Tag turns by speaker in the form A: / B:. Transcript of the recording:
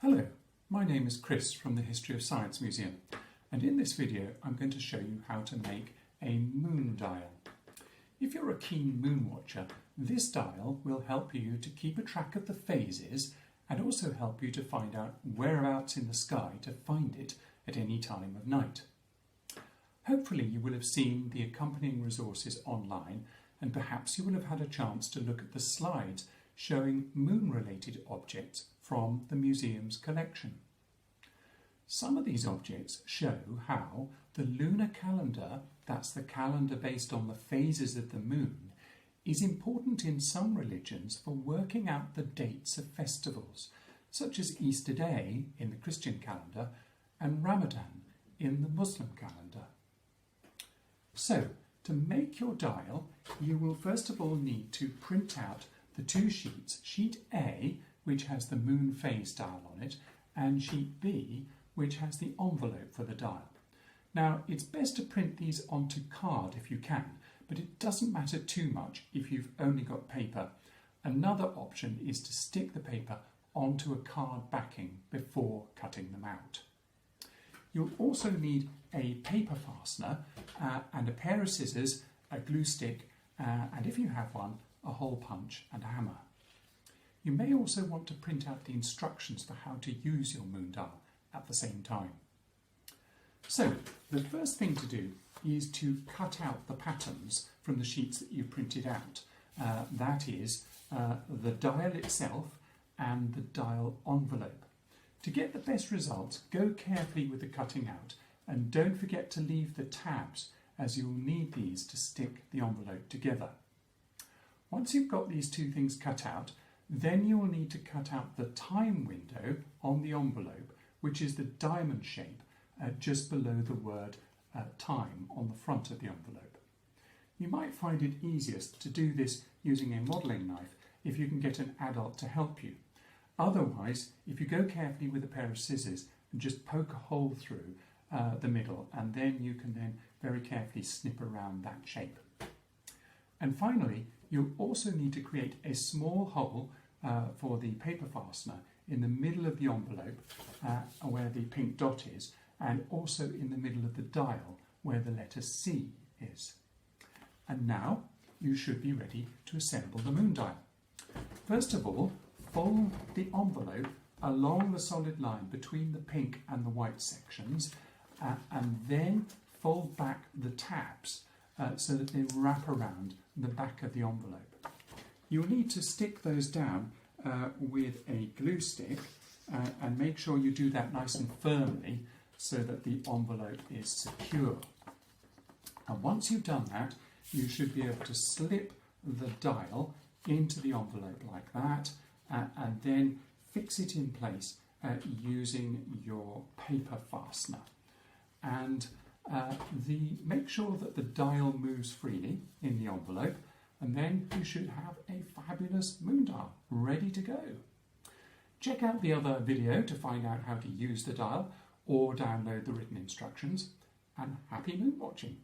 A: Hello, my name is Chris from the History of Science Museum, and in this video I'm going to show you how to make a moon dial. If you're a keen moon watcher, this dial will help you to keep a track of the phases and also help you to find out whereabouts in the sky to find it at any time of night. Hopefully you will have seen the accompanying resources online, and perhaps you will have had a chance to look at the slides showing moon-related objects from the museum's collection. Some of these objects show how the lunar calendar, that's the calendar based on the phases of the moon, is important in some religions for working out the dates of festivals, such as Easter Day in the Christian calendar and Ramadan in the Muslim calendar. So, to make your dial, you will first of all need to print out the two sheets, sheet A, which has the moon phase dial on it, and sheet B, which has the envelope for the dial. Now, it's best to print these onto card if you can, but it doesn't matter too much if you've only got paper. Another option is to stick the paper onto a card backing before cutting them out. You'll also need a paper fastener and a pair of scissors, a glue stick, and if you have one, a hole punch and a hammer. You may also want to print out the instructions for how to use your moon dial at the same time. So, the first thing to do is to cut out the patterns from the sheets that you printed out. That is, the dial itself and the dial envelope. To get the best results, go carefully with the cutting out and don't forget to leave the tabs, as you'll need these to stick the envelope together. Once you've got these two things cut out, then you'll need to cut out the time window on the envelope, which is the diamond shape just below the word time on the front of the envelope. You might find it easiest to do this using a modelling knife if you can get an adult to help you. Otherwise, if you go carefully with a pair of scissors and just poke a hole through the middle, and then you can then very carefully snip around that shape. And finally, you'll also need to create a small hole for the paper fastener in the middle of the envelope where the pink dot is, and also in the middle of the dial where the letter C is. And now you should be ready to assemble the moon dial. First of all, fold the envelope along the solid line between the pink and the white sections, and then fold back the tabs so that they wrap around the back of the envelope. You'll need to stick those down with a glue stick and make sure you do that nice and firmly so that the envelope is secure. And once you've done that, you should be able to slip the dial into the envelope like that and then fix it in place using your paper fastener. And make sure that the dial moves freely in the envelope, and then you should have a fabulous moon dial ready to go. Check out the other video to find out how to use the dial or download the written instructions, and happy moon watching!